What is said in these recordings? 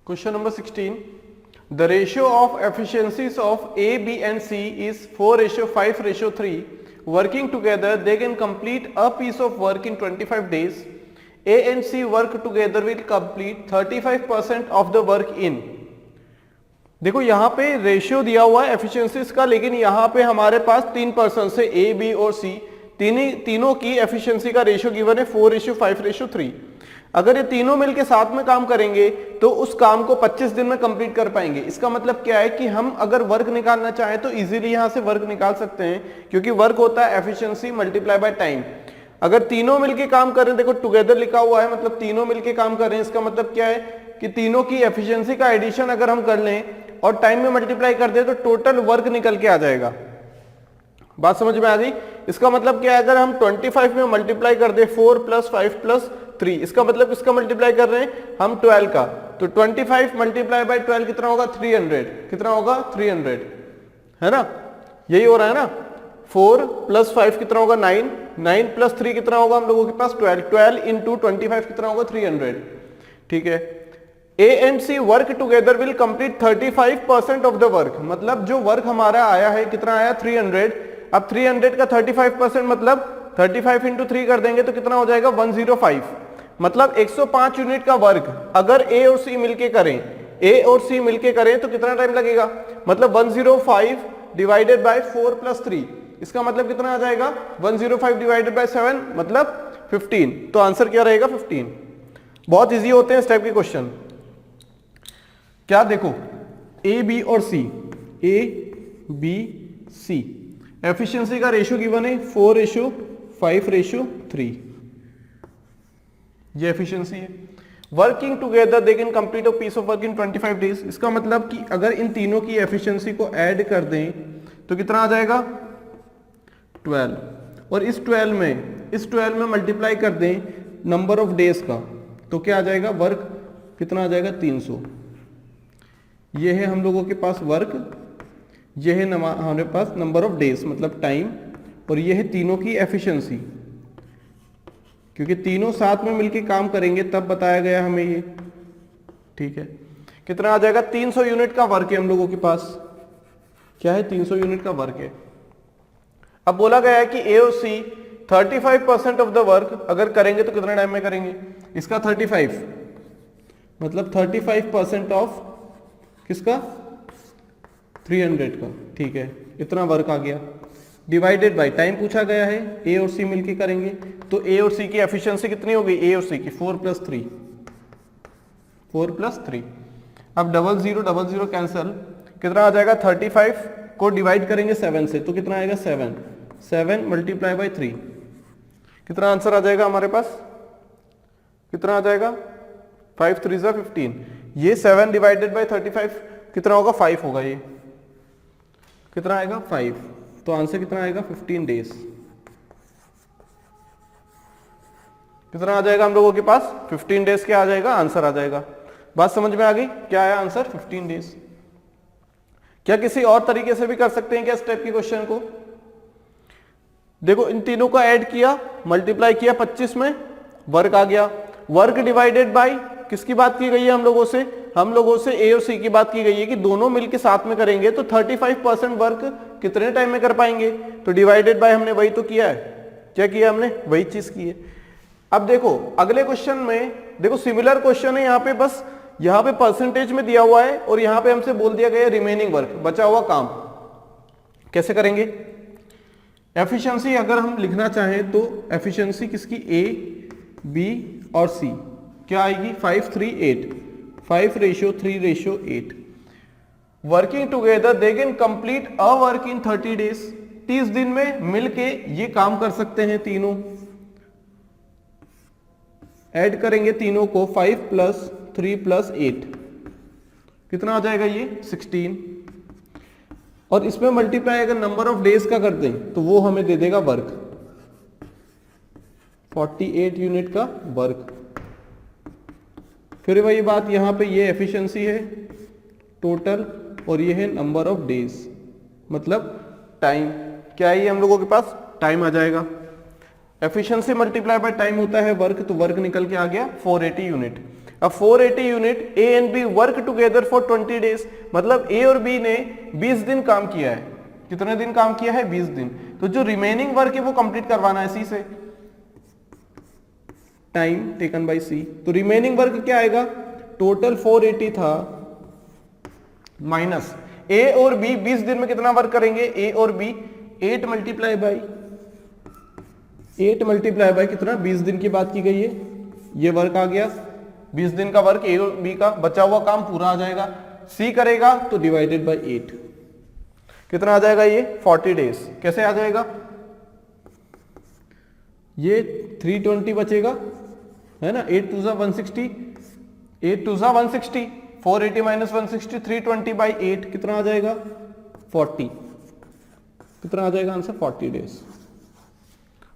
Question number 16. The ratio of efficiencies of A, B and C is 4:5:3. Working together, they can complete a piece of work in 25 days. A and C work together will complete 35% of the work in. देखो यहाँ पे ratio दिया हुआ है efficiencies का, लेकिन यहाँ पे हमारे पास 3 पर्सन से ए, बी और सी तीनों की एफिशिएंसी का रेशियो गिवन है 4:5:3। अगर ये तीनों मिलके साथ में काम करेंगे तो उस काम को 25 दिन में कंप्लीट कर पाएंगे। इसका मतलब क्या है कि हम अगर वर्क निकालना चाहें तो इजीली यहां से वर्क निकाल सकते हैं, क्योंकि वर्क होता है एफिशिएंसी मल्टीप्लाई बाय टाइम। अगर तीनों मिलके काम कर रहे हैं, देखो टुगेदर लिखा हुआ है, मतलब तीनों मिलके काम कर रहे हैं, इसका मतलब क्या है कि तीनों की एफिशिएंसी का एडिशन अगर हम कर लें और टाइम में मल्टीप्लाई कर दें तो टोटल वर्क निकल के आ जाएगा। बात समझ में आ गई? इसका मतलब क्या है, अगर हम 25 में मल्टीप्लाई कर दे 4 + 5 + 3, इसका मतलब किसका मल्टीप्लाई कर रहे हैं हम 12 का, तो 25 मल्टीप्लाई बाय 12 कितना होगा 300। कितना होगा 300, है ना? यही हो रहा है ना। 4 + 5 कितना होगा 9, 9 + 3 कितना होगा हम लोगों के पास 12, 12 × 25 कितना होगा 300। ठीक है। A and C work together will complete 35% of the work, मतलब जो वर्क हमारा आया है कितना आया 300। अब 300 का 35% मतलब 35 × 3 कर देंगे तो कितना हो जाएगा 105, मतलब 105 यूनिट का वर्क अगर A और C मिलके करें, A और C मिलके करें तो कितना टाइम लगेगा, मतलब 105 डिवाइडेड बाय 4 + 3, इसका मतलब कितना आ जाएगा 105 डिवाइडेड बाय 7 मतलब 15। तो आंसर क्या रहेगा 15। बहुत इजी होते हैं इस टाइप के क्वेश्चन। क्या देखो A, B और C, A, B, C efficiency का रेशियो गिवन है 4:5:3, ये एफिशिएंसी है। Working together they can complete a piece of work in 25 days, इसका मतलब कि अगर इन तीनों की एफिशिएंसी को ऐड कर दें तो कितना आ जाएगा 12, और इस 12 में मल्टीप्लाई कर दें नंबर ऑफ डेज का तो क्या आ जाएगा वर्क कितना आ जाएगा 300। ये है हम लोगों के पास वर्क, ये है हमारे पास नंबर ऑफ डेज मतलब टाइम, और ये है तीनों की एफिशिएंसी, क्योंकि तीनों साथ में मिलके काम करेंगे तब बताया गया हमें ये। ठीक है। कितना आ जाएगा 300 यूनिट का वर्क है हम लोगों के पास। क्या है 300 यूनिट का वर्क है। अब बोला गया है कि ए और सी 35% ऑफ द वर्क अगर करेंगे तो कितना टाइम में करेंगे, इसका 35 मतलब 35% ऑफ किसका 300 का। ठीक है, इतना वर्क आ गया डिवाइडेड बाय टाइम पूछा गया है, ए और सी मिलके करेंगे तो ए और सी की एफिशिएंसी कितनी हो गई, ए और सी की 4 + 3, 4 + 3। अब 00 कैंसिल, कितना आ जाएगा 35 को डिवाइड करेंगे 7 से तो कितना आएगा 7 मल्टीप्लाई बाय 3, कितना आंसर आ जाएगा हमारे पास, कितना आ जाएगा 5 × 3 = 15। ये 7 डिवाइडेड बाय 35 कितना होगा 5 होगा, ये कितना आएगा 5, तो आंसर कितना आएगा 15 डेज। कितना आ जाएगा हम लोगों के पास 15 डेज क्या आ जाएगा आंसर आ जाएगा। बात समझ में आ गई? क्या आया आंसर 15 डेज। क्या किसी और तरीके से भी कर सकते हैं क्या इस टाइप के क्वेश्चन को? देखो इन तीनों को ऐड किया, मल्टीप्लाई किया 25 में, वर्क आ गया। वर्क डिवाइडेड बाय किसकी बात की गई है हम लोगों से ए और सी की बात की गई है कि दोनों मिलके साथ में करेंगे तो 35% वर्क कितने टाइम में कर पाएंगे, तो डिवाइडेड बाय हमने वही तो किया है। क्या किया हमने, वही चीज की है। अब देखो अगले क्वेश्चन में, देखो सिमिलर क्वेश्चन है, यहाँ पे बस यहाँ पे परसेंटेज में दिया हुआ है और यहाँ पे हमसे बोल दिया गया रिमेनिंग वर्क, बचा हुआ काम कैसे करेंगे। एफिशिएंसी अगर हम लिखना चाहें तो एफिशिएंसी किसकी, ए, बी और सी क्या आएगी 5:3:8, 5:3:8। Working together they can complete a work in 30 days, 30 दिन में मिलके ये काम कर सकते हैं तीनों। ऐड करेंगे तीनों को 5 + 3 + 8 कितना आ जाएगा ये 16, और इसमें मल्टीप्लाई अगर नंबर ऑफ डेज का कर दें तो वो हमें दे देगा वर्क 48 यूनिट का वर्क। फिर वही बात, यहां पे ये एफिशिएंसी है टोटल और ये है नंबर ऑफ डेज मतलब टाइम। क्या है ये हम लोगों के पास टाइम आ जाएगा। एफिशिएंसी मल्टीप्लाई बाय टाइम होता है वर्क, तो वर्क निकल के आ गया 480 यूनिट। अब 480 unit A and B work together for 20 days, मतलब ए और बी ने 20 दिन काम किया है। कितने दिन काम किया है? 20 दिन। तो जो रिमेनिंग वर्क है वो कंप्लीट करवाना है सी से, टाइम टेकन बाय सी। तो रिमेनिंग वर्क क्या आएगा? टोटल 480 था माइनस ए और बी 20 दिन में कितना वर्क करेंगे? ए और बी 8 मल्टीप्लाई बाय कितना? 20 दिन की बात की गई है, ये वर्क आ गया। 20 दिन का वर्क ए और बी का, बचा हुआ काम पूरा आ जाएगा। सी करेगा तो डिवाइडेड बाय 8 कितना आ जाएगा? ये 40 डेज। कैसे आ जाएगा? ये 320 बचेगा, है ना। 8 2 160, 8 2 160, 480 माइनस 160, 320 बाई 8 कितना आ जाएगा? 40। कितना आ जाएगा आंसर? 40 डेज।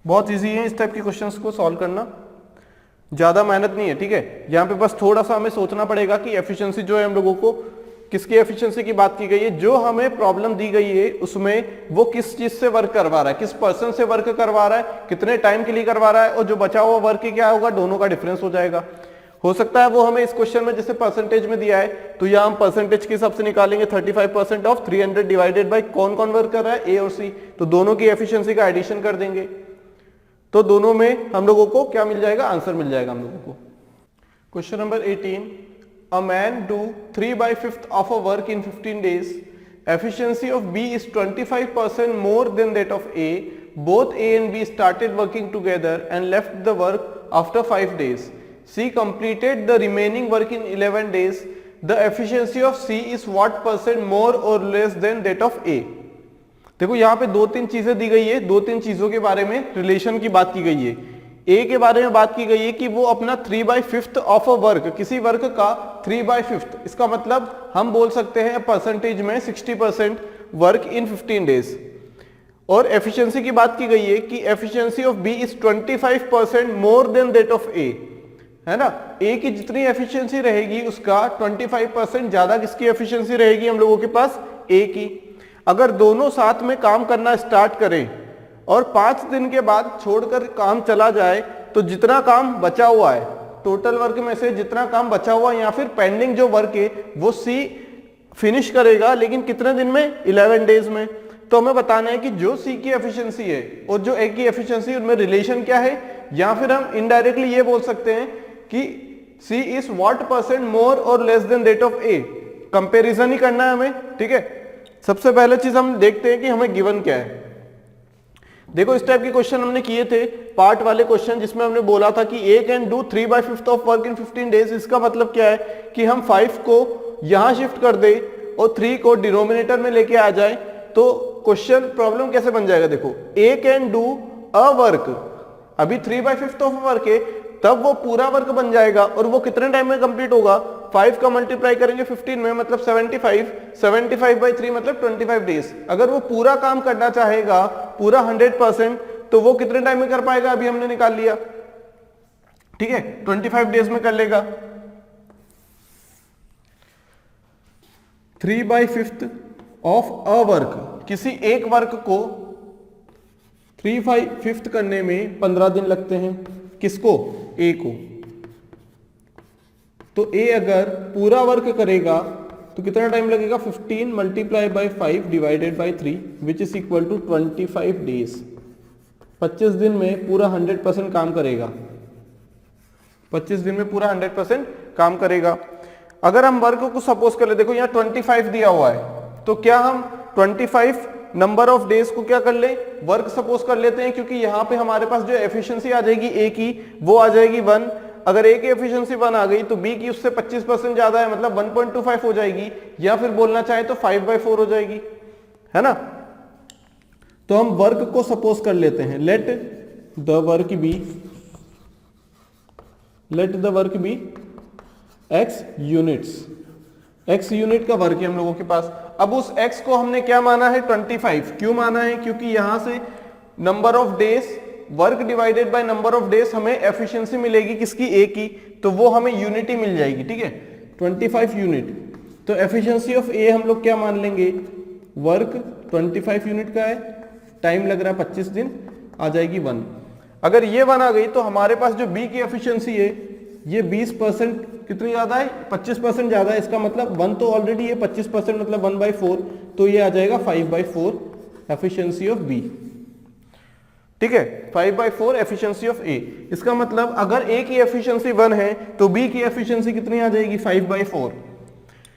बहुत इजी है इस टाइप के क्वेश्चंस को सॉल्व करना, ज्यादा मेहनत नहीं है, ठीक है। यहाँ पे बस थोड़ा सा हमें सोचना पड़ेगा कि एफिशिएंसी जो है हम लोगों को, किसकी एफिशिएंसी की बात की गई है, जो हमें प्रॉब्लम दी गई है उसमें वो किस चीज से वर्क करवा रहा है, किस पर्सन से वर्क करवा रहा है, कितने टाइम के लिए करवा रहा है, और जो बचा हुआ वर्क क्या होगा, दोनों का डिफरेंस हो जाएगा। हो सकता है वो हमें इस क्वेश्चन में जैसे परसेंटेज में दिया है तो यहाँ हम परसेंटेज के हिसाब से निकालेंगे 35% ऑफ 300 डिवाइडेड बाय कौन कौन वर्क कर रहा है, ए और सी, तो दोनों की एफिशिएंसी का एडिशन कर देंगे तो दोनों में हम लोगों को क्या मिल जाएगा? आंसर मिल जाएगा हम लोगों को। Question number 18, a man do 3/5 of a work in 15 days. Efficiency of B is 25% more than that of A. Both A and B started working together and left the work after 5 days. C completed the remaining work in 11 days. The efficiency of C is what percent more or less than that of A? देखो यहाँ पे 2-3 चीजें दी गई है, 2-3 चीजों के बारे में रिलेशन की बात की गई है। ए के बारे में बात की गई है कि वो अपना 3/5 ऑफ अ वर्क, किसी वर्क का 3/5, इसका मतलब हम बोल सकते हैं परसेंटेज में 60% वर्क इन 15 डेज। और एफिशिएंसी की बात की गई है कि efficiency of B is 25% more than that of A, है ना। ए की जितनी एफिशिएंसी रहेगी उसका 25% ज्यादा किसकी एफिशिएंसी रहेगी हम लोगों के पास? ए की। अगर दोनों साथ में काम करना स्टार्ट करें और 5 दिन के बाद छोड़कर काम चला जाए तो जितना काम बचा हुआ है, टोटल वर्क में से जितना काम बचा हुआ है या फिर पेंडिंग जो वर्क है वो सी फिनिश करेगा, लेकिन कितने दिन में? 11 डेज में। तो हमें बताना है कि जो सी की एफिशिएंसी है और जो ए की एफिशिएंसी, उनमें रिलेशन क्या है, या फिर हम इनडायरेक्टली ये बोल सकते हैं कि C is what percent more और less than that of A. Comparison ही करना है हमें, ठीक है। सबसे पहले चीज हम देखते हैं कि हमें गिवन क्या है। देखो इस टाइप के क्वेश्चन हमने किए थे, पार्ट वाले क्वेश्चन, जिसमें हमने बोला था कि A can do 3/5 of work in 15 days. इसका मतलब क्या है कि हम 5 को यहां शिफ्ट कर दे और 3 को डिनोमिनेटर में लेके आ जाए तो क्वेश्चन प्रॉब्लम कैसे बन जाएगा। देखो ए कैन डू अ वर्क, अभी 3/5 ऑफ वर्क है, तब वो पूरा वर्क बन जाएगा और वो कितने टाइम में कंप्लीट होगा? 5 का मल्टीप्लाई करेंगे 15 में मतलब 75/3 मतलब 25 डेज। अगर वो पूरा काम करना चाहेगा पूरा 100%, तो वो कितने टाइम में कर पाएगा? अभी हमने निकाल लिया, ठीक है, 25 डेज में कर लेगा। 3/5 ऑफ अ वर्क, किसी एक वर्क को 3/5 करने में 15 दिन लगते हैं। किसको? ए को। तो ए अगर पूरा वर्क करेगा तो कितना टाइम लगेगा? 15 multiply by 5 divided by 3 which is equal to 25 days. 25 दिन में पूरा 100% काम करेगा। 25 दिन में पूरा 100% काम करेगा। अगर हम वर्क को सपोज कर ले, देखो यहाँ 25 दिया हुआ है, तो क्या हम 25 नंबर ऑफ डेज को क्या कर ले? वर्क सपोज कर लेते हैं, क्योंकि यहाँ पे हमारे पास जो एफिशिएंसी आ जाएगी ए की वो आ जाएगी 1। अगर ए की एफिशिएंसी 1 आ गई तो बी की उससे 25% ज्यादा है, मतलब 1.25 हो जाएगी, या फिर बोलना चाहे तो 5/4 हो जाएगी, है ना। तो हम वर्क को सपोज कर लेते हैं, let the work be x units. x unit का वर्क है हम लोगों के पास। अब उस x को हमने क्या माना है? 25। क्यों माना है? क्योंकि यहां से number of days, work divided by number of days, हमें एफिशिएंसी मिलेगी किसकी? ए की, तो वो हमें यूनिटी मिल जाएगी, ठीक है, 25 यूनिट। तो एफिशिएंसी ऑफ ए हम लोग क्या मान लेंगे? वर्क 25 यूनिट का है, टाइम लग रहा है 25 दिन, आ जाएगी 1। अगर ये 1 आ गई तो हमारे पास जो बी की एफिशिएंसी है ये 20% कितनी ज्यादा है, 25% ज्यादा है, इसका मतलब 1 तो ऑलरेडी है, 25% मतलब 1/4, तो ये आ जाएगा 5/4 एफिशिएंसी ऑफ बी। ठीक है, 5/4 एफिशिएंसी ऑफ ए। इसका मतलब अगर ए की एफिशिएंसी 1 है तो बी की एफिशिएंसी कितनी आ जाएगी, 5/4।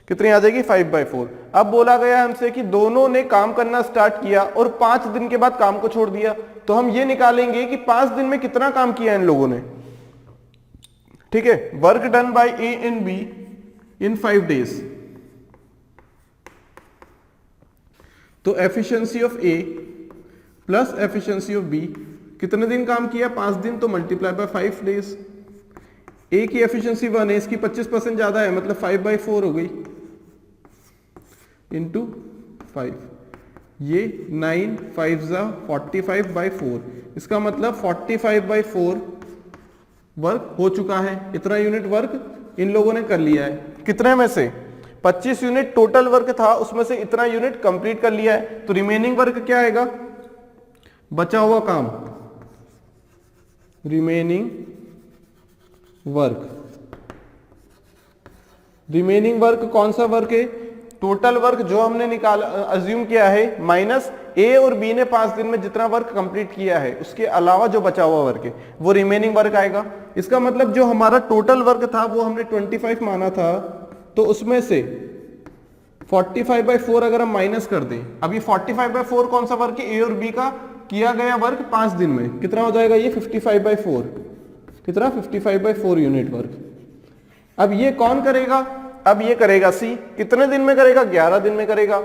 कितनी आ जाएगी, 5/4। अब बोला गया हमसे कि दोनों ने काम करना स्टार्ट किया और 5 दिन के बाद काम को छोड़ दिया, तो हम ये निकालेंगे कि 5 दिन में कितना काम किया इन लोगों ने। ठीक है, work done by A and B in 5 days। तो efficiency of A plus efficiency of B, कितने दिन काम किया, 5 दिन, तो मल्टीप्लाई बाय 5 days। ए की एफिशिएंसी 1 है, इसकी 25% ज्यादा है, मतलब 5/4 हो गई इंटू 5, ये 9 5 45/4, इसका मतलब 45/4 वर्क हो चुका है। इतना यूनिट वर्क इन लोगों ने कर लिया है। कितने में से, 25 यूनिट टोटल वर्क था, उसमें से इतना यूनिट कंप्लीट कर लिया है, तो रिमेनिंग वर्क क्या आएगा, बचा हुआ काम, रिमेनिंग वर्क। रिमेनिंग वर्क कौन सा वर्क है, टोटल वर्क जो हमने निकाला अज्यूम किया है माइनस ए और बी ने 5 दिन में जितना वर्क कंप्लीट किया है उसके अलावा जो बचा हुआ वर्क है वो रिमेनिंग वर्क आएगा। इसका मतलब जो हमारा टोटल वर्क था वो हमने 25 माना था, तो उसमें से 45/4 अगर हम माइनस कर दें, अब ये 45/4 कौन सा वर्क है, ए और बी का किया गया वर्क 5 दिन में, कितना हो जाएगा ये 55/4, कितना 55/4 यूनिट वर्क। अब ये कौन करेगा, अब ये करेगा सी, कितने दिन में करेगा, 11 दिन में करेगा।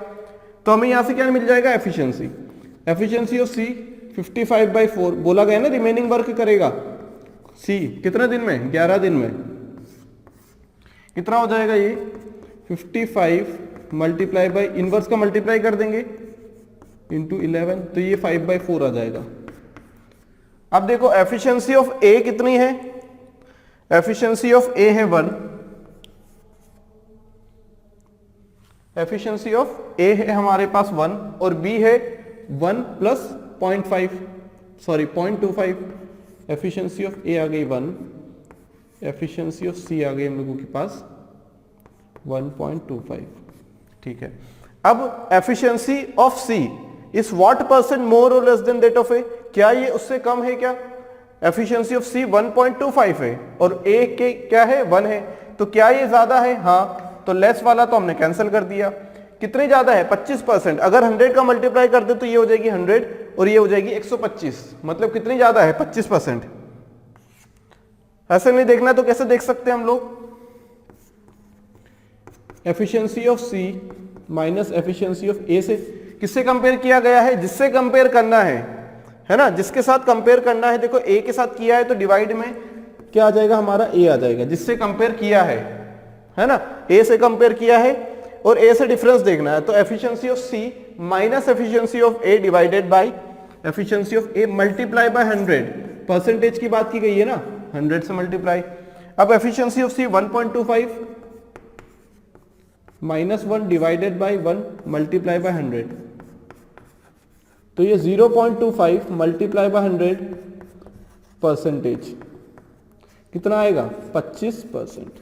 तो हमें यहां से क्या मिल जाएगा, एफिशिएंसी, एफिशिएंसी ऑफ सी 55/4, बोला गया ना रिमेनिंग वर्क करेगा सी कितने दिन में, 11 दिन में। कितना हो जाएगा ये 55 मल्टीप्लाई बाई इनवर्स का मल्टीप्लाई कर देंगे इंटू 11, तो ये 5/4 आ जाएगा। अब देखो एफिशिएंसी ऑफ ए कितनी है, एफिशिएंसी ऑफ ए है 1, एफिशिएंसी ऑफ ए है हमारे पास 1 और बी है 1 प्लस 0.5 सॉरी 0.25, एफिशिएंसी ऑफ ए आ गई 1, एफिशिएंसी ऑफ सी आ गई हम लोगों के पास 1.25। ठीक है, अब efficiency of C is what percent more और less than that of A, क्या ये उससे कम है क्या, एफिशिएंसी ऑफ सी 1.25 है और ए के क्या है 1 है, तो क्या ये ज्यादा है, हाँ, तो लेस वाला तो हमने कैंसिल कर दिया। कितनी ज्यादा है 25%, अगर 100 का मल्टीप्लाई कर दे तो ये हो जाएगी 100 और ये हो जाएगी 125, मतलब कितनी ज्यादा है 25%। ऐसे नहीं देखना तो कैसे देख सकते हैं हम लोग, efficiency of C minus efficiency of A से किससे कंपेयर किया गया है, जिससे कंपेयर करना है ना, जिसके साथ कंपेयर करना है। देखो ए के साथ किया है तो डिवाइड में क्या आ जाएगा हमारा, ए आ जाएगा, जिससे कंपेयर किया है ना, ए से कंपेयर किया है और ए से डिफरेंस देखना है, तो efficiency of C minus efficiency of A divided by efficiency of A multiply by 100, percentage की बात की गई है ना, 100 से मल्टीप्लाई। अब efficiency of C 1.25 minus 1 divided by 1 multiply by 100, तो ये 0.25 मल्टीप्लाई बाय 100 परसेंटेज कितना आएगा 25%।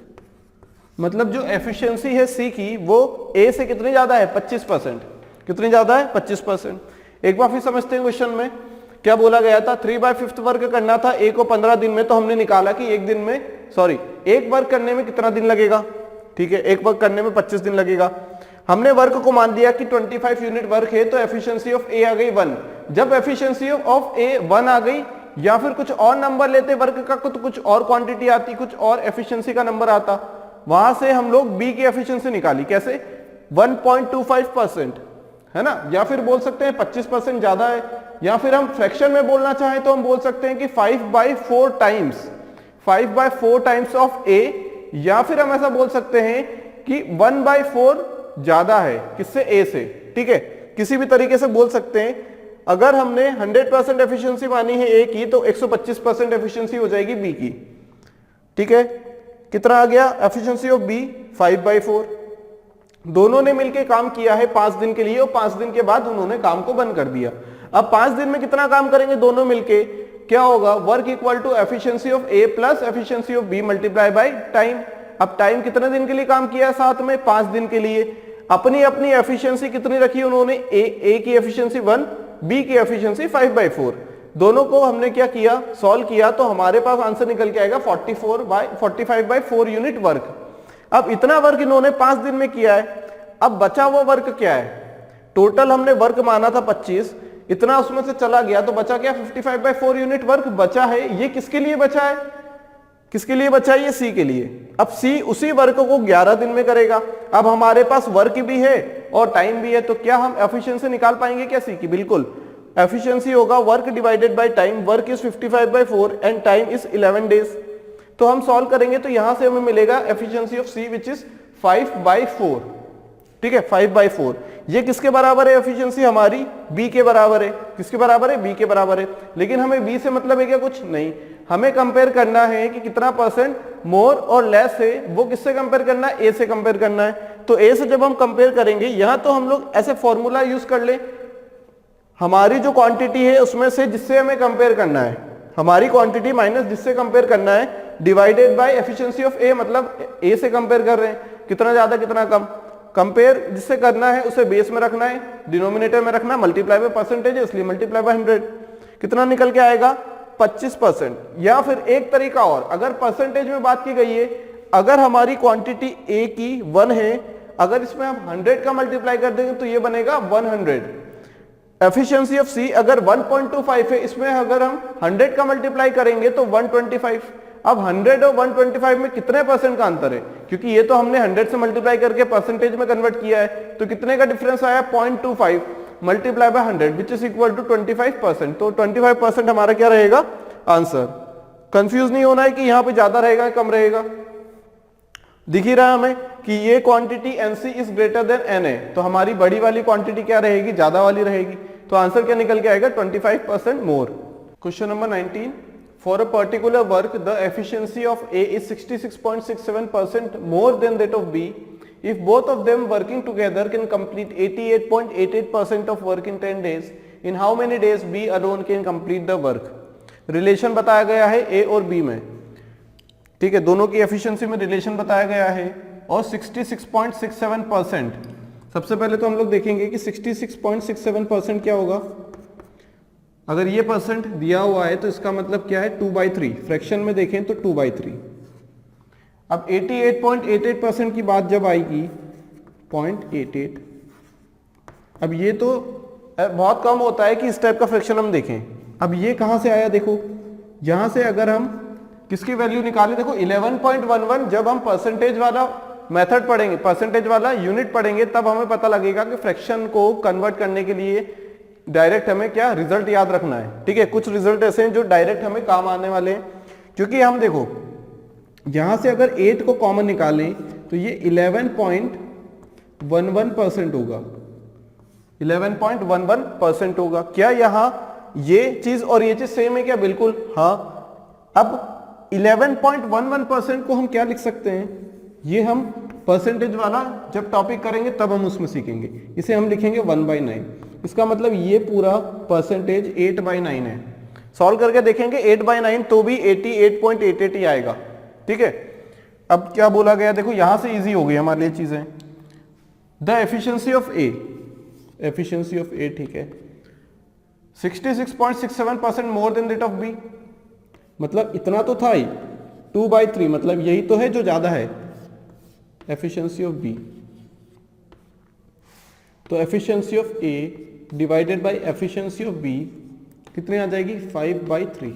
मतलब जो एफिशिएंसी है सी की वो ए से कितनी ज्यादा है 25%, कितनी ज्यादा है 25%। एक बार फिर समझते हैं क्वेश्चन में क्या बोला गया था, 3/5 वर्क करना था ए को 15 दिन में, तो हमने निकाला कि एक वर्क करने में कितना दिन लगेगा, ठीक है, एक वर्क करने में 25 दिन लगेगा। हमने वर्क को मान दिया कि 25 यूनिट वर्क है, तो एफिशिएंसी ऑफ ए आ गई 1। जब एफिशिएंसी ऑफ ए 1 आ गई या फिर कुछ और नंबर लेते वर्क का, तो कुछ और क्वांटिटी आती, कुछ और एफिशिएंसी का नंबर आता, वहां से हम लोग बी की एफिशिएंसी निकाली, कैसे 1.25%, है ना, या फिर बोल सकते हैं 25% ज्यादा है, या फिर हम फ्रैक्शन में बोलना चाहें तो हम बोल सकते हैं कि 5/4 टाइम्स ऑफ ए, या फिर हम ऐसा बोल सकते हैं कि 1/4 ज्यादा है किससे, ए से। ठीक है, किसी भी तरीके से बोल सकते हैं। अगर हमने 100% एफिशिएंसी मानी है ए की, तो 125% एफिशिएंसी हो जाएगी बी की। ठीक है, कितना आ गया एफिशिएंसी ऑफ बी 5/4। दोनों ने मिलकर काम किया है 5 दिन के लिए और 5 दिन के बाद उन्होंने काम को बंद कर दिया। अब 5 दिन में कितना काम करेंगे दोनों मिलके, क्या होगा, work equal to efficiency of A plus efficiency of B multiply by time. अब टाइम कितने दिन के लिए काम किया है साथ में, 5 दिन के लिए। अपनी अपनी एफिशिएंसी कितनी रखी उन्होंने, ए की एफिशिएंसी 1, बी की एफिशिएंसी 5/4। दोनों को हमने क्या किया, सॉल्व किया, तो हमारे पास आंसर निकल के आएगा 45/4 यूनिट वर्क। अब इतना वर्क इन्होंने 5 दिन में किया है। अब बचा हुआ वर्क क्या है, टोटल हमने वर्क माना था 25, इतना उसमें से चला गया तो बचा क्या, 55/4 यूनिट वर्क बचा है। ये किसके लिए बचा है, किसके लिए बचा है, ये सी के लिए। अब सी उसी वर्क को 11 दिन में करेगा। अब हमारे पास वर्क भी है और टाइम भी है, तो क्या हम एफिशिएंसी निकाल पाएंगे क्या सी की, बिल्कुल। एफिशिएंसी होगा work divided by time, work is 55/4 and time is 11 days. तो हम सॉल्व करेंगे तो यहां से हमें मिलेगा efficiency of C which is 5/4, ठीक है, 5/4। ये किसके बराबर है एफिशिएंसी हमारी, बी के बराबर है। किसके बराबर है, बी के बराबर है। लेकिन हमें बी से मतलब है क्या, कुछ नहीं, हमें कंपेयर करना है कि कितना परसेंट मोर और लेस है, वो किससे कंपेयर करना है, ए से कंपेयर करना है। तो ए से जब हम कंपेयर करेंगे, यहां तो हम लोग ऐसे फॉर्मूला यूज कर ले, हमारी जो क्वांटिटी है उसमें से जिससे हमें कंपेयर करना है, हमारी क्वांटिटी माइनस जिससे कंपेयर करना है, डिवाइडेड बाय एफिशिएंसी ऑफ ए, मतलब ए से कंपेयर कर रहे हैं, कितना ज्यादा कितना कम। कंपेयर जिससे करना है उसे बेस में रखना है, डिनोमिनेटर में रखना, मल्टीप्लाई बाय परसेंटेज है इसलिए मल्टीप्लाई बाय 100। कितना निकल के आएगा, 25%। या फिर एक तरीका और, अगर परसेंटेज में बात की गई है, अगर हमारी क्वांटिटी ए की 1 है, अगर इसमें हम 100 का मल्टीप्लाई कर देंगे तो ये बनेगा 100। एफिशिएंसी ऑफ सी अगर 1.25 है, इसमें अगर हम 100 का मल्टीप्लाई करेंगे तो 125। अब 100 और 125 में कितने परसेंट का अंतर है, क्योंकि ये तो हमने 100 से मल्टीप्लाई करके परसेंटेज में कन्वर्ट किया है, तो कितने का डिफरेंस आया, 0.25 multiply by 100 which is equal to 25%। तो 25% हमारा क्या रहेगा आंसर। कंफ्यूज नहीं होना है कि यहां पे ज्यादा रहेगा कम रहेगा। दिख ही रहा है हमें कि ये quantity N C is greater than N A, तो हमारी बड़ी वाली क्वांटिटी क्या रहेगी, ज्यादा वाली रहेगी। तो आंसर क्या निकल के आएगा, 25% more. Question number 19, for a particular work the efficiency of A is 66.67% more than that of B if both of them working together can complete 88.88% of work in 10 days, in how many days B alone can complete the work। Relation बताया गया है A और B में, ठीक है, दोनों की efficiency में रिलेशन बताया गया है और 66.67%। सबसे पहले तो हम लोग देखेंगे कि 66.67% क्या होगा। अगर ये परसेंट दिया हुआ है तो इसका मतलब क्या है, 2/3। फ्रैक्शन में देखें तो 2/3। अब 88.88% की बात जब आएगी, 0.88, अब ये तो बहुत कम होता है कि इस टाइप का फ्रैक्शन हम देखें। अब ये कहां से आया, देखो यहां से अगर हम किसकी वैल्यू निकालें, देखो 11.11, जब हम परसेंटेज वाला मेथड पढ़ेंगे, परसेंटेज वाला यूनिट पढ़ेंगे, तब हमें पता लगेगा कि फ्रैक्शन को कन्वर्ट करने के लिए डायरेक्ट हमें क्या रिजल्ट याद रखना है, ठीक है। कुछ रिजल्ट ऐसे हैं जो डायरेक्ट हमें काम आने वाले हैं, क्योंकि हम देखो यहां से अगर 8 को कॉमन निकालें तो ये 11.11% होगा, 11.11% होगा। क्या यहां ये चीज और ये चीज सेम है क्या, बिल्कुल हाँ। अब 11.11% को हम क्या लिख सकते हैं, ये हम परसेंटेज वाला जब टॉपिक करेंगे तब हम उसमें सीखेंगे। इसे हम लिखेंगे 1/9। इसका मतलब ये पूरा परसेंटेज 8/9 है। सॉल्व करके देखेंगे 8/9 तो भी 88.88 ही आएगा, ठीक है। अब क्या बोला गया, देखो यहां से इजी हो गई हमारे लिए चीजें। The efficiency of A, efficiency of A, ठीक है, 66.67% more than that of B, मतलब इतना तो था ही, 2/3, मतलब यही तो है जो ज्यादा है। एफिशिएंसी ऑफ बी, तो efficiency of A divided by efficiency of B कितनी आ जाएगी, 5/3,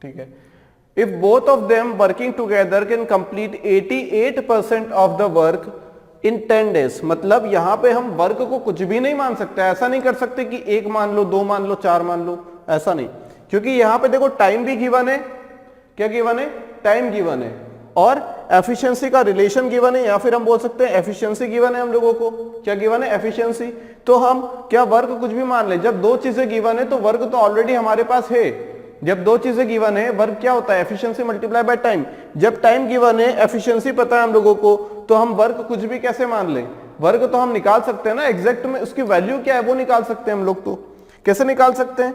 ठीक है। If both of them working together can complete 88% of the work in 10 days, मतलब यहां पे हम वर्क को कुछ भी नहीं मान सकते, ऐसा नहीं कर सकते कि 1 मान लो, 2 मान लो, 4 मान लो, ऐसा नहीं, क्योंकि यहां पे देखो टाइम भी गिवन है। क्या गिवन है, टाइम गिवन है और एफिशिएंसी का रिलेशन गिवन है, या फिर हम बोल सकते हैं एफिशिएंसी गिवन है हम लोगों को। क्या गिवन है, एफिशिएंसी। तो हम क्या वर्क कुछ भी मान ले, जब दो चीजें गिवन है तो वर्क तो ऑलरेडी हमारे पास है। जब दो चीजें गिवन है, वर्क क्या होता है, एफिशिएंसी मल्टीप्लाई बाय टाइम। जब टाइम गिवन है, एफिशिएंसी पता है हम लोगों को, तो हम वर्क कुछ भी कैसे मान ले, वर्क तो हम निकाल सकते हैं ना, एग्जैक्ट में उसकी वैल्यू क्या है वो निकाल सकते हैं हम लोग। तो कैसे निकाल सकते हैं,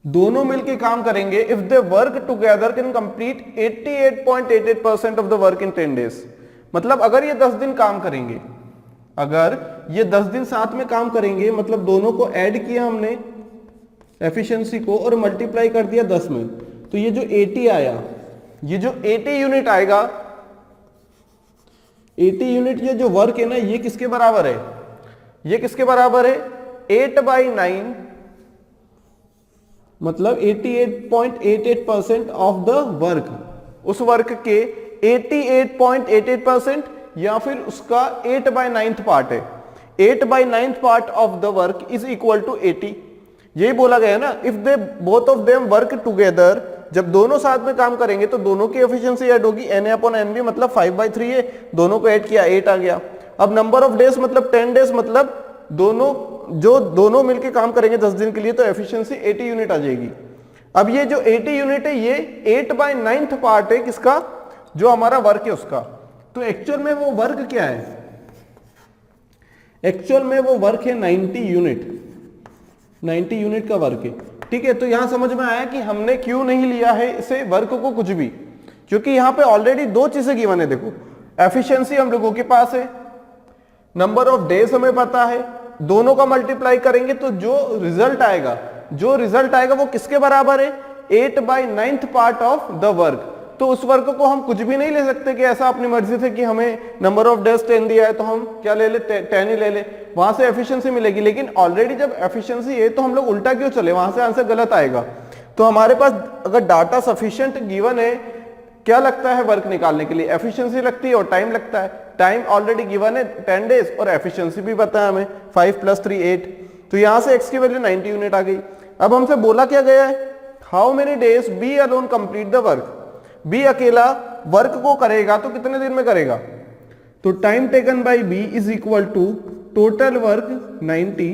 दोनों मिलके काम करेंगे, if they work together can complete 88.88% of the work in 10 days. मतलब अगर ये 10 दिन काम करेंगे, अगर ये 10 दिन साथ में काम करेंगे, मतलब दोनों को ऐड किया हमने एफिशिएंसी को और मल्टीप्लाई कर दिया 10 में, तो ये जो 80 आया, ये जो 80 यूनिट आएगा, 80 यूनिट ये जो वर्क है ना, ये किसके बराबर है? ये किसके बराबर है? 8/9, मतलब 88.88% ऑफ द वर्क। उस वर्क के 88.88% या फिर उसका 8/9 पार्ट है। 8/9 part of the work is equal to 80। यही बोला गया ना, if they both of them work together, जब दोनों साथ में काम करेंगे तो दोनों की एफिशिएंसी ऐड होगी। Na/Nb मतलब 5/3 है, दोनों को ऐड किया 8 आ गया। अब नंबर ऑफ डेज मतलब 10 डेज, मतलब दोनों मिलके काम करेंगे 10 दिन के लिए, तो एफिशिएंसी 80 यूनिट आ जाएगी। अब ये जो 80 यूनिट है ये 8/9 पार्ट है किसका? जो हमारा वर्क है उसका। तो एक्चुअल में वो वर्क क्या है? एक्चुअल में वो वर्क है 90 यूनिट, 90 यूनिट का वर्क है। ठीक है, तो यहां समझ में आया कि हमने क्यों नहीं लिया है इसे वर्क को कुछ भी, क्योंकि यहां पे ऑलरेडी दो चीजें गिवन है। देखो, एफिशिएंसी हम लोगों के पास है, नंबर ऑफ डेज हमें पता है, दोनों का मल्टीप्लाई करेंगे तो जो रिजल्ट आएगा वो किसके बराबर है? 8/9 पार्ट ऑफ द वर्क। तो उस वर्क को हम कुछ भी नहीं ले सकते कि ऐसा अपनी मर्जी से कि हमें नंबर ऑफ डेज 10 दिया है तो हम क्या ले ले, 10 ही ले ले, वहां से एफिशिएंसी मिलेगी। लेकिन ऑलरेडी जब एफिशिएंसी है तो हम लोग उल्टा क्यों चले, वहां से आंसर गलत आएगा। तो हमारे पास अगर डाटा सफिशिएंट गिवन है, क्या लगता है वर्क निकालने के लिए? एफिशिएंसी लगती है और टाइम लगता है। टाइम ऑलरेडी गिवन है 10 डेज और एफिशिएंसी भी पता है हमें 5 + 3 8। तो यहां से x की वैल्यू 90 यूनिट आ गई। अब हमसे बोला क्या गया है? How many days B alone complete the work. B अकेला वर्क को करेगा तो कितने दिन में करेगा? तो time taken by B is equal to total work 90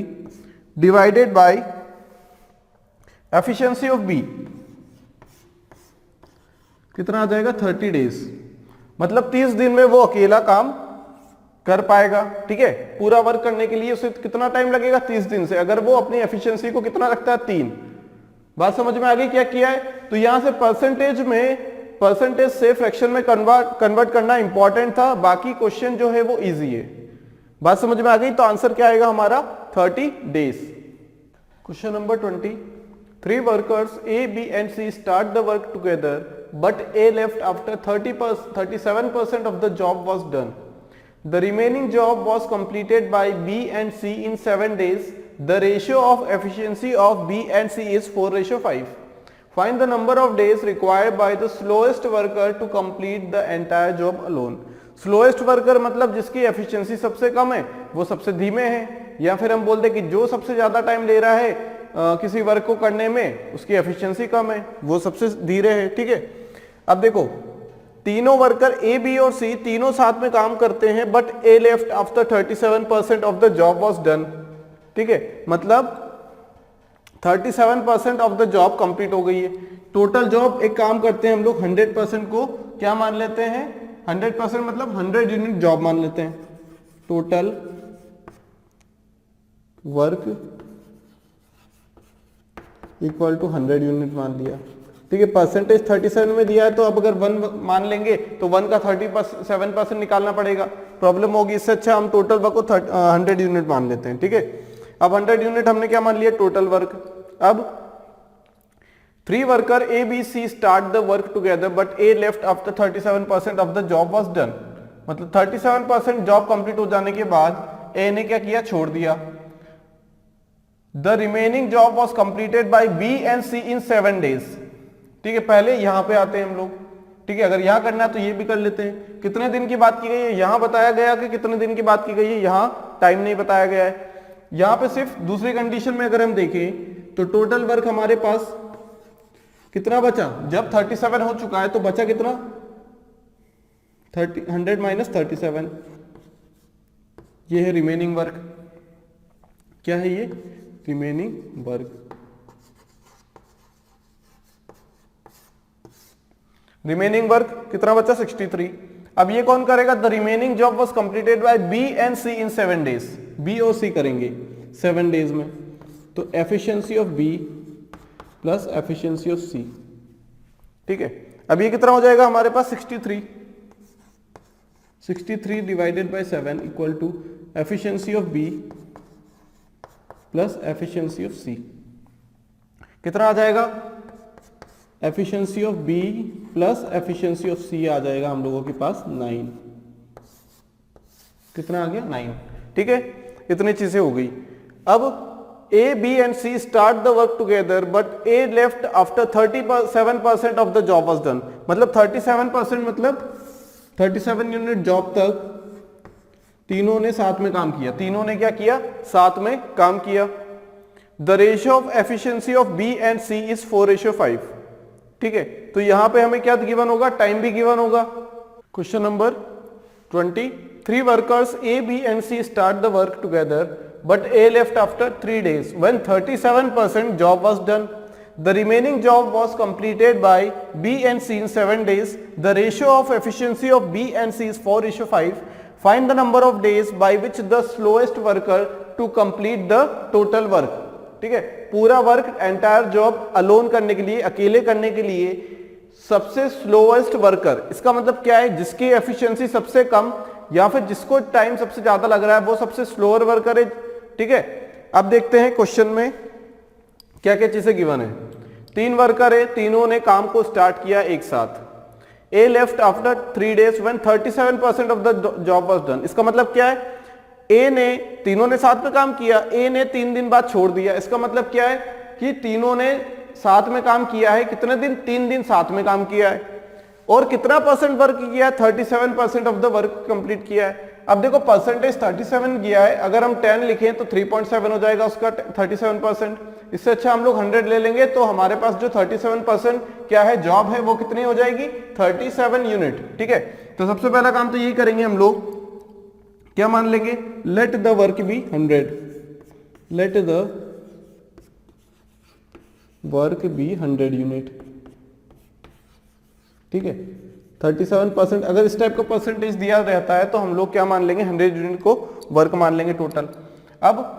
divided by efficiency of B. कितना आ जाएगा? 30 डेज। मतलब 30 दिन में वो अकेला काम कर पाएगा। ठीक है, पूरा वर्क करने के लिए उसे कितना टाइम लगेगा? 30 दिन से। अगर वो अपनी एफिशिएंसी को कितना रखता है? 3। बात समझ में आ गई क्या किया है? तो यहां से परसेंटेज से फ्रैक्शन में कन्वर्ट करना इंपॉर्टेंट था, बाकी क्वेश्चन जो है वो इजी है। बात समझ में आ गई? तो आंसर क्या आएगा हमारा? 30 days. Question number 20, 3 workers A, B and C start the work together, but A left after 37% of the job was done. The remaining job was completed by B and C in 7 days. The ratio of efficiency of B and C is 4:5. Find the number of days required by the slowest worker to complete the entire job alone. Slowest worker मतलब जिसकी efficiency सबसे कम है, वो सबसे धीमे है, या फिर हम बोलते कि जो सबसे ज्यादा टाइम ले रहा है किसी वर्क को करने में, उसकी एफिशिएंसी कम है, वो सबसे धीरे है। ठीक है, अब देखो तीनों वर्कर ए, बी और सी तीनों साथ में काम करते हैं, but A left after 37% of the job was done. ठीक है, मतलब 37% ऑफ द जॉब कंप्लीट हो गई है। टोटल जॉब, एक काम करते हैं हम लोग 100% को क्या मान लेते हैं? 100% मतलब 100 यूनिट जॉब मान लेते हैं। Total work equal to 100 unit मान लिया। ठीक है, परसेंटेज 37 में दिया है, तो अब अगर 1 मान लेंगे तो 1 का 37% निकालना पड़ेगा, प्रॉब्लम होगी। इससे अच्छा हम टोटल वर्क को 100 यूनिट मान लेते हैं। ठीक है, अब 100 यूनिट हमने क्या मान लिया? Total work. अब 3 worker A, B, C start the work together, but A left after 37% of the job was done. मतलब 37% जॉब कंप्लीट हो जाने के बाद A ने क्या किया? छोड़ दिया। The remaining job was completed by B and C in 7 days. ठीक है, पहले यहां पे आते हैं हम लोग। ठीक है, अगर यहां करना है तो ये भी कर लेते हैं। कितने दिन की बात की गई है? यहां बताया गया कि कितने दिन की बात की गई है, यहां टाइम नहीं बताया गया है। यहां पे सिर्फ दूसरी कंडीशन में अगर हम देखें तो टोटल वर्क हमारे पास कितना बचा? जब 37 हो चुका है तो बचा कितना? 100 - 37। ये है रिमेनिंग वर्क। क्या है ये? Remaining work. रिमेनिंग वर्क कितना बचा? 63। अब ये कौन करेगा? The remaining job was completed by B and C in 7 days. B और सी करेंगे 7 डेज में। तो efficiency of B plus efficiency of C. ठीक है, अब ये कितना हो जाएगा हमारे पास 63 divided by 7 equal to efficiency of B plus efficiency of C. कितना आ जाएगा? Efficiency of B plus efficiency of C आ जाएगा हम लोगों के पास 9। कितना आ गया? 9। ठीक है, इतनी चीजें हो गई। अब A, B and C start the work together but A left after 37% of the job was done। मतलब 37% मतलब 37 यूनिट जॉब तक तीनों ने साथ में काम किया। तीनों ने क्या किया? साथ में काम किया। The ratio of efficiency of B and C is 4:5। ठीक है, तो यहां पे हमें क्या गिवन होगा? टाइम भी गिवन होगा। Question number 20, 3 workers A, B and C start the work together but A left after 3 days when 37% job was done. The remaining job was completed by B and C in 7 days. The ratio of efficiency of B and C is 4:5. Find the number of days by which the slowest worker to complete the total work। ठीक है, पूरा work entire job alone करने के लिए, अकेले करने के लिए सबसे स्लोएस्ट वर्कर, इसका मतलब क्या है? जिसकी एफिशिएंसी सबसे कम या फिर जिसको टाइम सबसे ज्यादा लग रहा है वो सबसे स्लोअर वर्कर है। ठीक है, अब देखते हैं क्वेश्चन में क्या क्या चीजें गिवन है। 3 वर्कर है, तीनों ने काम को स्टार्ट किया एक साथ। A left after 3 days when 37% of the job was done। इसका मतलब क्या है? A ने, तीनों ने साथ में काम किया, A ने 3 दिन बाद छोड़ दिया। इसका मतलब क्या है कि तीनों ने साथ में काम किया है। कितने दिन? 3 दिन साथ में काम किया है। और कितना परसेंट वर्क किया है? 37% ऑफ द वर्क कंप्लीट किया है। अब देखो परसेंटेज 37 किया है, अगर हम 10 लिखें तो 3.7 हो जाएगा उसका 37%। इससे अच्छा हम लोग 100 ले लेंगे तो हमारे पास जो 37% क्या है जॉब है वो कितनी हो जाएगी? 37 यूनिट। ठीक है, तो सबसे पहला काम तो यही करेंगे हम लोग, क्या मान लेंगे? Let the work be 100। Let the work be 100 unit. ठीक है, 37% अगर इस टाइप का परसेंटेज दिया रहता है तो हम लोग क्या मान लेंगे? 100 यूनिट को वर्क मान लेंगे टोटल। अब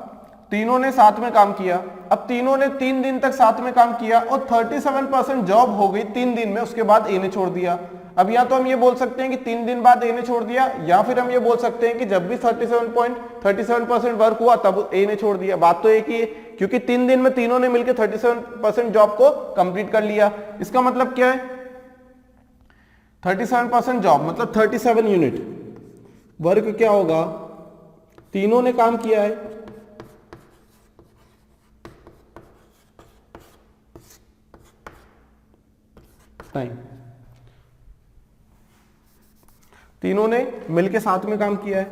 तीनों ने साथ में काम किया, अब तीनों ने 3 दिन तक साथ में काम किया और 37% जॉब हो गई 3 दिन में, उसके बाद ए ने छोड़ दिया। अब या तो हम ये बोल सकते हैं कि 3 दिन बाद ए ने छोड़ दिया, या फिर हम ये बोल सकते हैं कि जब भी 37% वर्क हुआ तब ए ने छोड़ दिया। बात तो एक ही है, क्योंकि 3 दिन में तीनों ने मिलकर 37% जॉब को कंप्लीट कर लिया। इसका मतलब क्या है? 37% जॉब मतलब 37 यूनिट वर्क क्या होगा? तीनों ने काम किया है, टाइम, तीनों ने मिलके साथ में काम किया है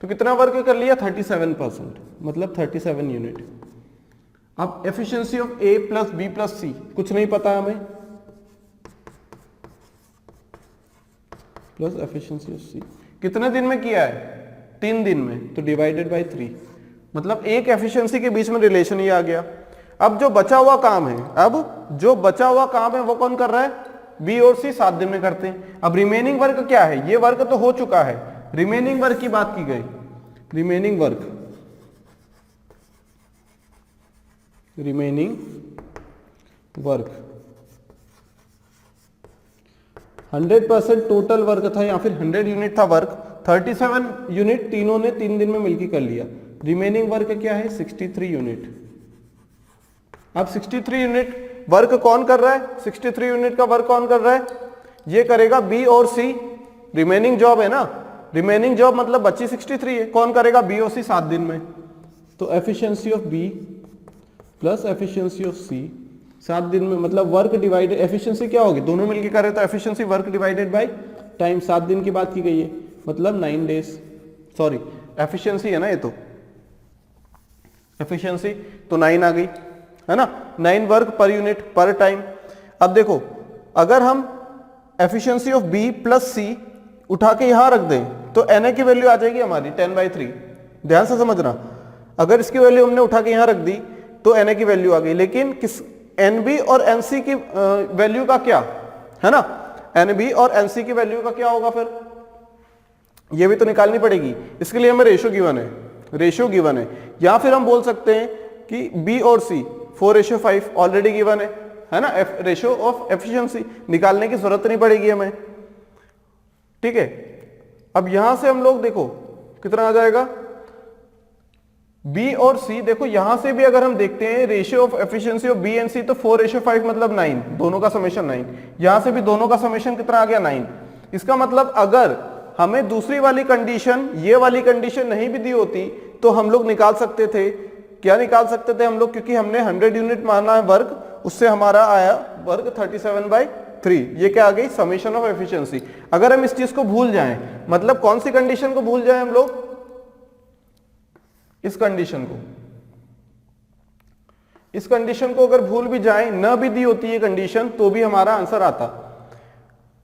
तो कितना वर्क कर लिया? 37% मतलब 37 यूनिट। अब efficiency of A plus B plus C कुछ नहीं पता हमें, प्लस एफिशिएंसी ऑफ सी कितने दिन में किया है? 3 दिन में, तो डिवाइडेड बाय 3 मतलब एक एफिशिएंसी के बीच में रिलेशन ही आ गया। अब जो बचा हुआ काम है, वो कौन कर रहा है? बी और सी 7 दिन में करते हैं। अब रिमेनिंग वर्क क्या है? ये वर्क तो हो चुका है, रिमेनिंग वर्क की बात की गई। रिमेनिंग वर्क 100% टोटल वर्क था या फिर 100 यूनिट था वर्क, 37 यूनिट तीनों ने 3 दिन में मिलकर कर लिया। रिमेनिंग वर्क क्या है? 63 यूनिट। अब 63 यूनिट वर्क कौन कर रहा है? 63 यूनिट का वर्क कौन कर रहा है? ये करेगा बी और सी। रिमेनिंग जॉब है ना, रिमेनिंग जॉब मतलब बची 63 है, कौन करेगा? बी और सी 7 दिन में। तो efficiency of B plus efficiency of C 7 दिन में मतलब वर्क डिवाइडेड, एफिशिएंसी क्या होगी? दोनों मिलकर करे तो efficiency work divided by time 7 दिन की बात की गई है, मतलब 9 डेज। सॉरी एफिशिएंसी है ना, ये तो एफिशिएंसी तो 9 आ गई है ना, 9 वर्क पर यूनिट पर टाइम। अब देखो अगर हम एफिशिएंसी ऑफ बी प्लस सी उठा के यहां रख दें तो एन की वैल्यू आ जाएगी हमारी 10/3। ध्यान से समझना, अगर इसकी वैल्यू हमने उठा के यहां रख दी तो एन की वैल्यू आ गई, लेकिन किस एनबी और एनसी की वैल्यू का क्या है ना, एनबी और एनसी की वैल्यू का क्या होगा? फिर ये भी तो निकालनी पड़ेगी। इसके लिए हमें रेशियो गिवन है, या फिर हम बोल सकते हैं कि बी और सी 4:5 ऑलरेडी गिवन है ना, रेशियो ऑफ एफिशिएंसी, निकालने की जरूरत नहीं पड़ेगी हमें, ठीक है। अब यहां से हम लोग देखो कितना आ जाएगा, बी और सी, देखो यहां से भी अगर हम देखते हैं ratio of efficiency of B and C तो 4:5 मतलब 9, दोनों का समेशन 9, यहां से भी दोनों का समेशन कितना आ गया 9। इसका मतलब अगर हमें दूसरी वाली कंडीशन, ये वाली कंडीशन नहीं भी दी होती तो हम लोग निकाल सकते थे, क्या निकाल सकते थे हम लोग, क्योंकि हमने 100 यूनिट माना है वर्क, उससे हमारा आया वर्क 37/3, ये क्या आ गई समेशन ऑफ एफिशिएंसी। अगर हम इस चीज को भूल जाएं, मतलब कौन सी कंडीशन को भूल जाएं हम लोग, इस कंडीशन को अगर भूल भी जाएं, न भी दी होती ये कंडीशन तो भी हमारा आंसर आता।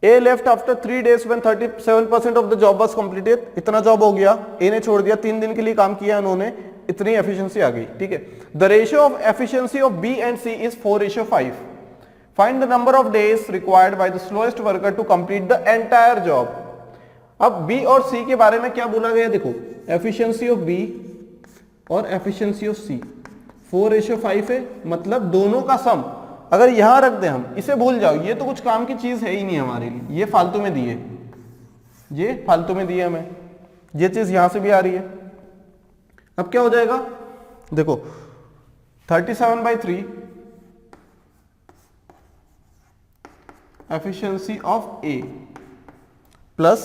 A left after 3 days when 37% of the job was completed, इतना जॉब हो गया, ए ने छोड़ दिया, 3 दिन के लिए काम किया उन्होंने, इतनी एफिशिएंसी आ गई, ठीक है। The ratio of efficiency of B and C is 4:5। Find the number of days required by the slowest worker to complete the entire job. अब बी और सी के बारे में क्या बोला गया, देखो एफिशिएंसी ऑफ बी और एफिशिएंसी ऑफ सी 4:5 है, मतलब दोनों का सम अगर यहां रख दें हम, इसे भूल जाओ, ये तो कुछ काम की चीज है ही नहीं हमारे लिए, ये फालतू में दिए, ये फालतू में दिए हमें, ये चीज यहां से भी आ रही है। अब क्या हो जाएगा, देखो 37/3 efficiency of A plus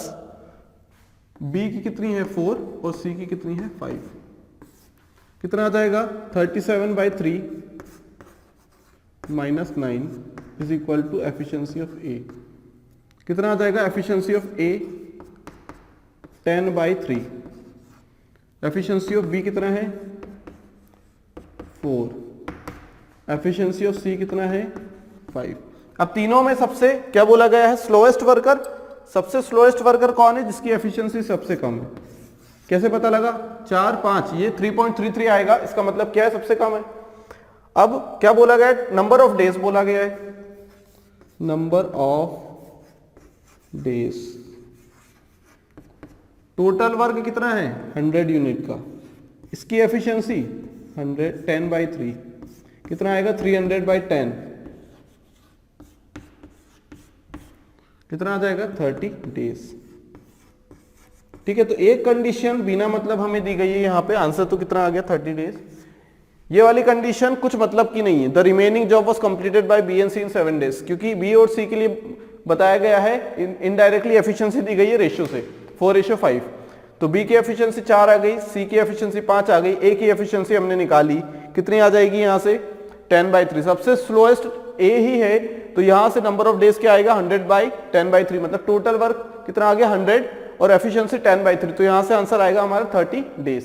B की कितनी है 4 और सी की कितनी है 5, कितना आ जाएगा 37/3 minus 9 is equal to efficiency of A, कितना आ जाएगा efficiency of A 10/3, efficiency of B कितना है 4, एफिशिएंसी ऑफ सी कितना है 5। अब तीनों में सबसे क्या बोला गया है, स्लोएस्ट वर्कर, सबसे स्लोएस्ट वर्कर कौन है, जिसकी एफिशिएंसी सबसे कम है। कैसे पता लगा, 4 5, ये 3.33 आएगा, इसका मतलब क्या है सबसे कम है। अब क्या बोला गया है, नंबर ऑफ डेज बोला गया है, number of days, total work कितना है 100 यूनिट का, इसकी एफिशिएंसी 10/3, कितना आएगा 300/10, कितना आ जाएगा 30 डेज, ठीक है। तो एक कंडीशन बिना मतलब हमें दी गई है, यहां पे आंसर तो कितना आ गया 30 डेज। ये वाली कंडीशन कुछ मतलब की नहीं है, the remaining job was completed by B and C in 7 days, क्योंकि बी और सी के लिए बताया गया है, इनडायरेक्टली एफिशिएंसी दी गई है रेशियो से 4:5, तो बी की एफिशिएंसी 4 आ गई, सी की एफिशिएंसी 5 आ गई, ए की एफिशिएंसी हमने निकाली, कितनी आ जाएगी यहां से 10/3, सबसे स्लोएस्ट ए ही है, तो यहां से नंबर ऑफ डेज क्या आएगा 100/10/3, मतलब टोटल वर्क कितना आ गया 100 और एफिशिएंसी 10/3, तो यहां से आंसर आएगा हमारा 30 डेज।